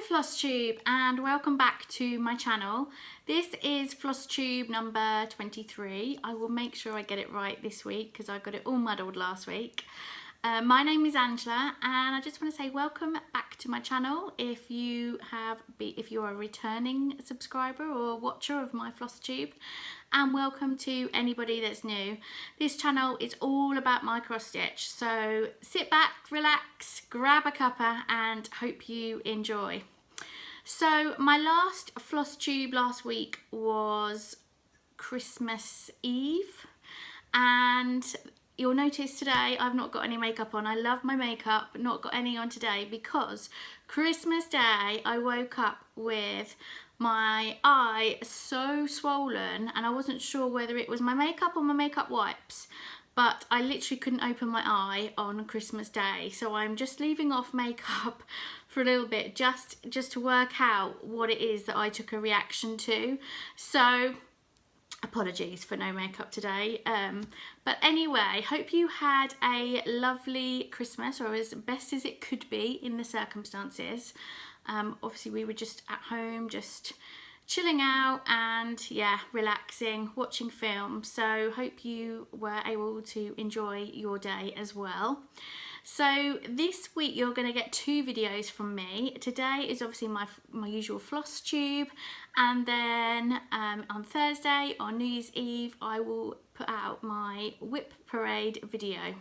Flosstube and welcome back to my channel. This is Flosstube number 23. I will make sure I get it right this week because I got it all muddled last week. My name is Angela and I just want to say welcome back to my channel if you're a returning subscriber or watcher of my Flosstube, and welcome to anybody that's new. This channel is all about my cross stitch, so sit back, relax, grab a cuppa and hope you enjoy. So my last Flosstube last week was Christmas Eve, and you'll notice today I've not got any makeup on. I love my makeup, not got any on today because Christmas Day I woke up with my eye so swollen and I wasn't sure whether it was my makeup or my makeup wipes, but I literally couldn't open my eye on Christmas Day. So I'm just leaving off makeup for a little bit just to work out what it is that I took a reaction to. So apologies for no makeup today, but anyway, hope you had a lovely Christmas, or as best as it could be in the circumstances. Obviously we were just at home, just chilling out and yeah, relaxing, watching film, so hope you were able to enjoy your day as well. So this week you're going to get two videos from me. Today is obviously my usual Flosstube, and then on Thursday, on New Year's Eve, I will put out my whip parade video,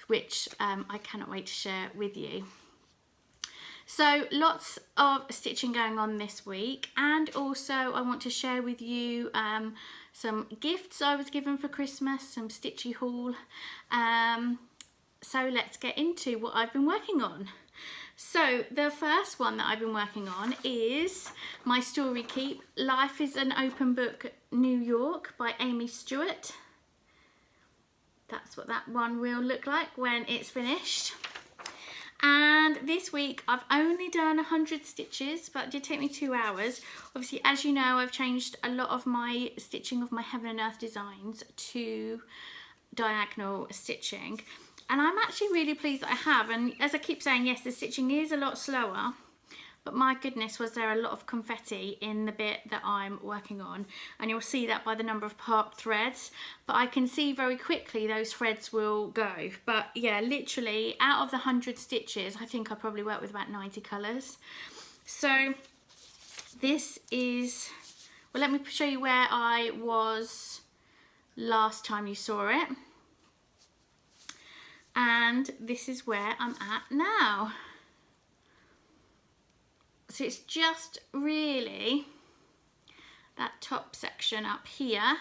which I cannot wait to share with you. So lots of stitching going on this week, and also I want to share with you some gifts I was given for Christmas, some stitchy haul. So let's get into what I've been working on. So the first one that I've been working on is my story keep, Life is an Open Book, New York by Amy Stewart. That's what that one will look like when it's finished. And this week I've only done 100 stitches, but it did take me 2 hours. Obviously, as you know, I've changed a lot of my stitching of my Heaven and Earth designs to diagonal stitching. And I'm actually really pleased that I have, and as I keep saying, yes, the stitching is a lot slower, but my goodness, was there a lot of confetti in the bit that I'm working on, and you'll see that by the number of parked threads, but I can see very quickly those threads will go. But yeah, literally out of the 100 stitches, I think I probably worked with about 90 colours. So this is, well, let me show you where I was last time you saw it. And this is where I'm at now. So it's just really that top section up here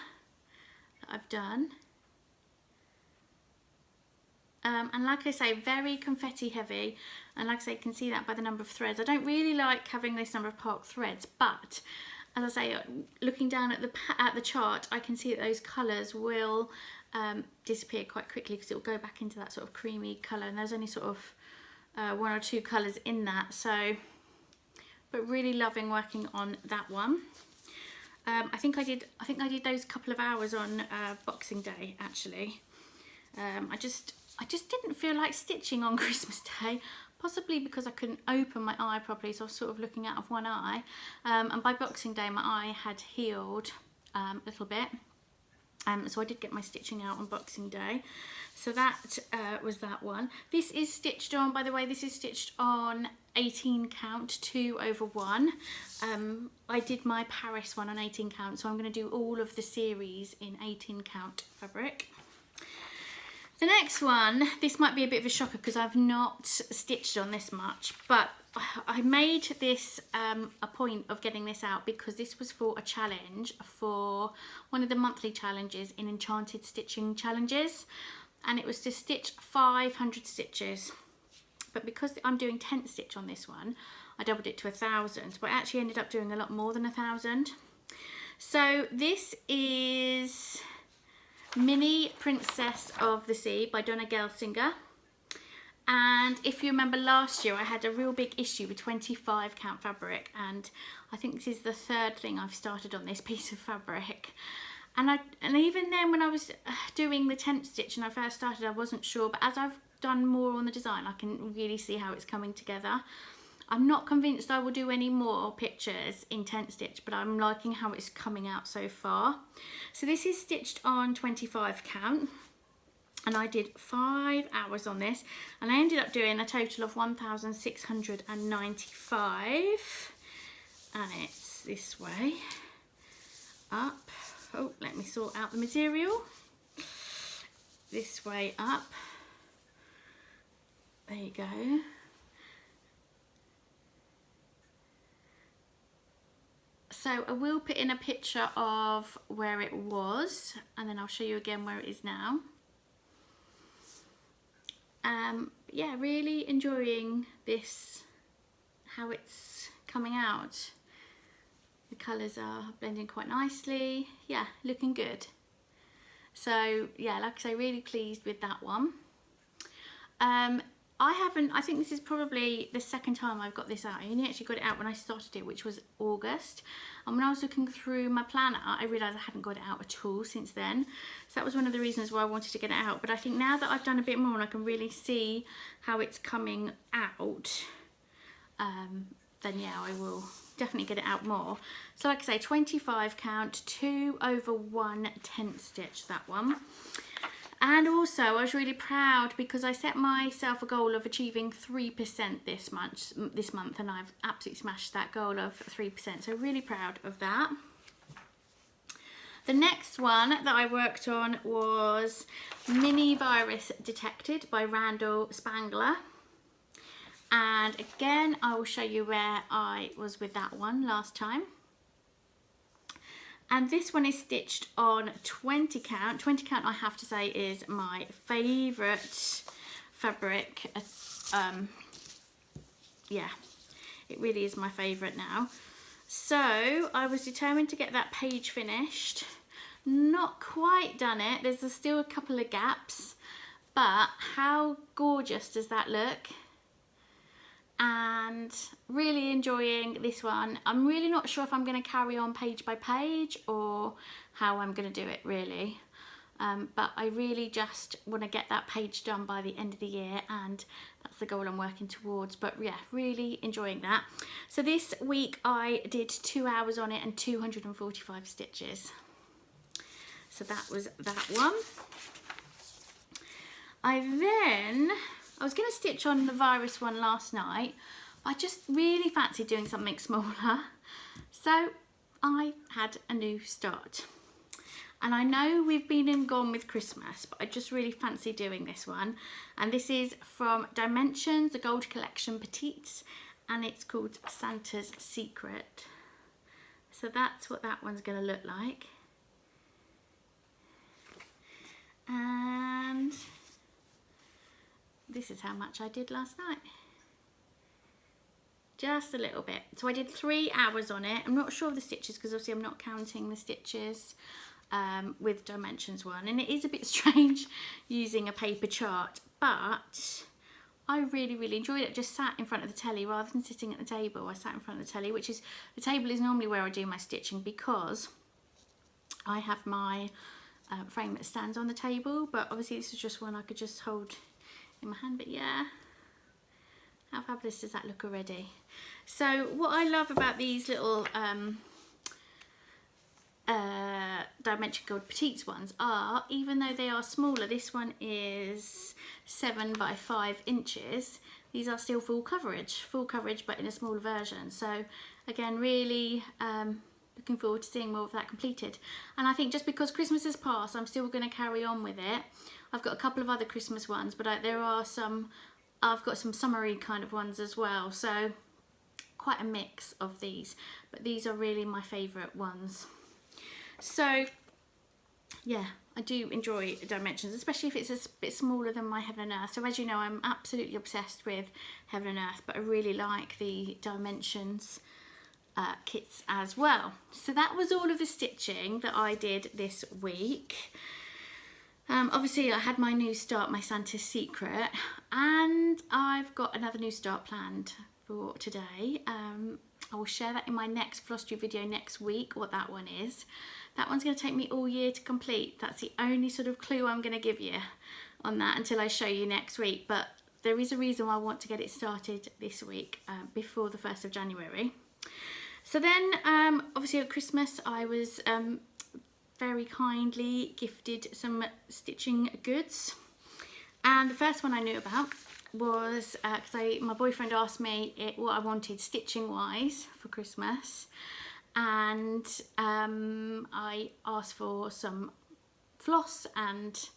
that I've done. And like I say, very confetti heavy. And like I say, you can see that by the number of threads. I don't really like having this number of parked threads, but as I say, looking down at the chart, I can see that those colours will disappear quite quickly because it will go back into that sort of creamy colour, and there's only sort of 1 or 2 colours in that. So, but really loving working on that one. I think I did those couple of hours on Boxing Day actually. I just didn't feel like stitching on Christmas Day, possibly because I couldn't open my eye properly, so I was sort of looking out of one eye. And by Boxing Day my eye had healed a little bit. So I did get my stitching out on Boxing Day. So that was that one. This is stitched on, by the way, this is stitched on 18 count 2/1. I did my Paris one on 18 count, so I'm going to do all of the series in 18 count fabric. The next one, this might be a bit of a shocker because I've not stitched on this much, but I made this a point of getting this out because this was for a challenge, for one of the monthly challenges in Enchanted Stitching Challenges, and it was to stitch 500 stitches. But because I'm doing 10th stitch on this one, I doubled it to 1,000, but I actually ended up doing a lot more than 1,000. So this is Mini Princess of the Sea by Donna Gelsinger. And if you remember last year, I had a real big issue with 25 count fabric, and I think this is the 3rd thing I've started on this piece of fabric. And even then, when I was doing the 10th stitch and I first started, I wasn't sure, but as I've done more on the design, I can really see how it's coming together. I'm not convinced I will do any more pictures in tent stitch, but I'm liking how it's coming out so far. So this is stitched on 25 count, and I did 5 hours on this, and I ended up doing a total of 1,695, and it's this way up. Oh, let me sort out the material. This way up. There you go. So I will put in a picture of where it was, and then I'll show you again where it is now. Yeah, really enjoying this, how it's coming out. The colours are blending quite nicely. Yeah, looking good. So yeah, like I say, really pleased with that one. I think this is probably the second time I've got this out. I only actually got it out when I started it, which was August. And when I was looking through my planner, I realised I hadn't got it out at all since then. So that was one of the reasons why I wanted to get it out. But I think now that I've done a bit more and I can really see how it's coming out, then yeah, I will definitely get it out more. So like I say, 25 count, 2 over 1 tent stitch, that one. And also I was really proud because I set myself a goal of achieving 3% this month, and I've absolutely smashed that goal of 3%. So really proud of that. The next one that I worked on was Mini Virus Detected by Randall Spangler. And again, I will show you where I was with that one last time. And this one is stitched on 20 count. 20 count, I have to say, is my favourite fabric. Yeah, it really is my favourite now. So I was determined to get that page finished. Not quite done it. There's still a couple of gaps, but how gorgeous does that look? And really enjoying this one. I'm really not sure if I'm going to carry on page by page or how I'm going to do it really, but I really just want to get that page done by the end of the year, and that's the goal I'm working towards. But yeah, really enjoying that. So this week I did 2 hours on it and 245 stitches. So that was that one. I was going to stitch on the virus one last night, but I just really fancied doing something smaller. So I had a new start. And I know we've been and gone with Christmas, but I just really fancy doing this one. And this is from Dimensions, the Gold Collection Petites, and it's called Santa's Secret. So that's what that one's going to look like. And this is how much I did last night. Just a little bit. So I did 3 hours on it. I'm not sure of the stitches because obviously I'm not counting the stitches with Dimensions one. And it is a bit strange using a paper chart, but I really, really enjoyed it. Just sat in front of the telly rather than sitting at the table. I sat in front of the telly, which is, the table is normally where I do my stitching because I have my frame that stands on the table, but obviously this is just one I could just hold in my hand. But yeah, how fabulous does that look already? So what I love about these little Dimension Gold Petites ones are, even though they are smaller, this one is 7 by 5 inches, these are still full coverage but in a smaller version. So again, really looking forward to seeing more of that completed. And I think just because Christmas has passed, I'm still going to carry on with it. I've got a couple of other Christmas ones, but there are some, I've got some summery kind of ones as well. So quite a mix of these, but these are really my favourite ones. So yeah, I do enjoy Dimensions, especially if it's a bit smaller than my Heaven and Earth. So as you know, I'm absolutely obsessed with Heaven and Earth, but I really like the Dimensions kits as well. So that was all of the stitching that I did this week. Obviously I had my new start, my Santa's Secret, and I've got another new start planned for today. I will share that in my next Flosstube video next week, what that one is. That one's going to take me all year to complete. That's the only sort of clue I'm going to give you on that until I show you next week. But there is a reason why I want to get it started this week before the 1st of January. So then obviously at Christmas I was very kindly gifted some stitching goods, and the first one I knew about was because my boyfriend asked me what I wanted stitching wise for Christmas, and I asked for some floss, and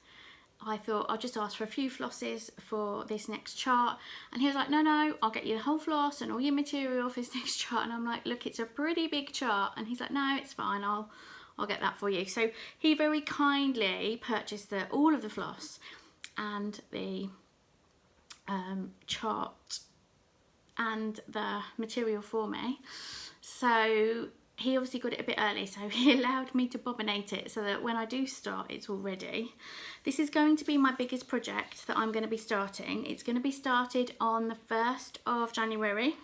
I thought I'll just ask for a few flosses for this next chart, and he was like, no, I'll get you the whole floss and all your material for this next chart. And I'm like, look, it's a pretty big chart, and he's like, no, it's fine, I'll get that for you. So he very kindly purchased all of the floss and the chart and the material for me. So he obviously got it a bit early, so he allowed me to bobbinate it so that when I do start, it's all ready. This is going to be my biggest project that I'm going to be starting. It's going to be started on the 1st of January.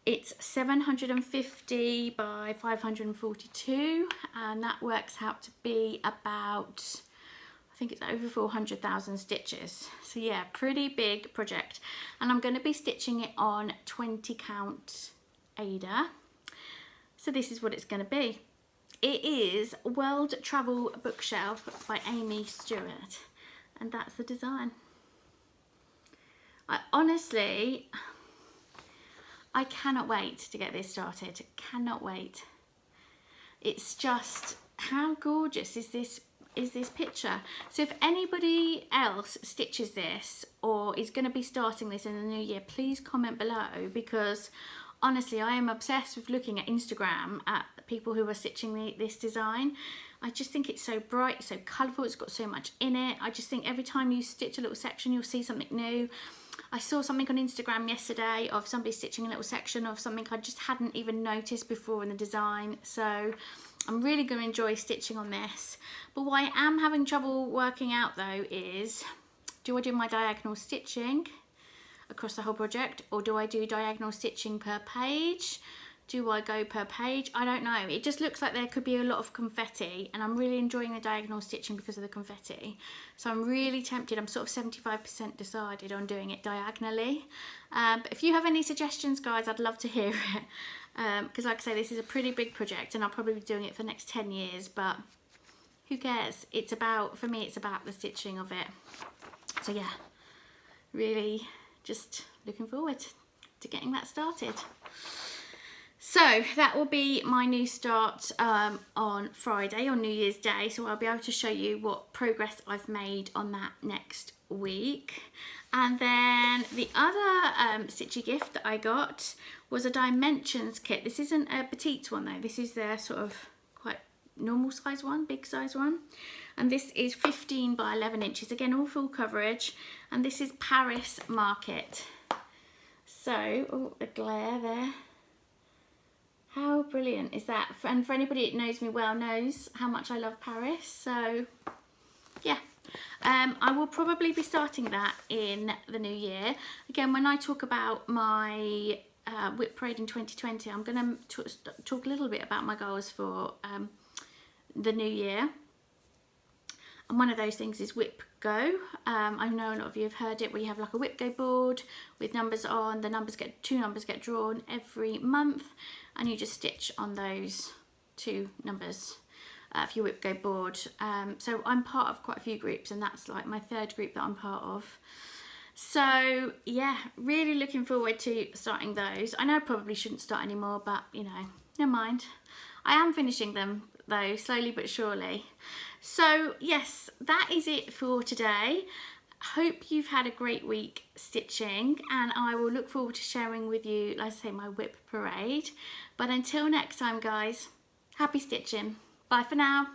It's 750 by 542, and that works out to be about, I think it's over 400,000 stitches. So yeah, pretty big project. And I'm going to be stitching it on 20 count Aida. So this is what it's going to be. It is World Travel Bookshelf by Amy Stewart, and that's the design. I cannot wait to get this started. Cannot wait. It's just, how gorgeous is this picture? So if anybody else stitches this or is going to be starting this in the new year, please comment below, because honestly, I am obsessed with looking at Instagram at people who are stitching this design. I just think it's so bright, so colourful, it's got so much in it. I just think every time you stitch a little section, you'll see something new. I saw something on Instagram yesterday of somebody stitching a little section of something I just hadn't even noticed before in the design. So I'm really going to enjoy stitching on this. But what I am having trouble working out though is, do I do my diagonal stitching across the whole project, or do I do diagonal stitching per page? Do I go per page? I don't know. It just looks like there could be a lot of confetti, and I'm really enjoying the diagonal stitching because of the confetti. So I'm really tempted. I'm sort of 75% decided on doing it diagonally. But if you have any suggestions, guys, I'd love to hear it. Because like I say, this is a pretty big project, and I'll probably be doing it for the next 10 years, but who cares? It's about, for me, it's about the stitching of it. So yeah, really just looking forward to getting that started. So that will be my new start on Friday, on New Year's Day. So I'll be able to show you what progress I've made on that next week. And then the other stitchy gift that I got was a dimensions kit. This isn't a petite one though. This is their sort of quite normal size one, big size one. And this is 15 by 11 inches. Again, all full coverage. And this is Paris Market. So, oh, the glare there. How brilliant is that? And for anybody that knows me well knows how much I love Paris. So yeah, I will probably be starting that in the new year. Again, when I talk about my Whip Parade in 2020, I'm going to talk a little bit about my goals for the new year. And one of those things is Whip Go. I know a lot of you have heard it, where you have like a Whip Go board with numbers on. The numbers two numbers get drawn every month, and you just stitch on those two numbers for your Whip Go board. So I'm part of quite a few groups, and that's like my third group that I'm part of. So yeah, really looking forward to starting those. I know I probably shouldn't start anymore, but you know, never mind. I am finishing them though, slowly but surely. So yes, that is it for today. Hope you've had a great week stitching, and I will look forward to sharing with you, like I say, my Whip Parade. But until next time, guys, happy stitching. Bye for now.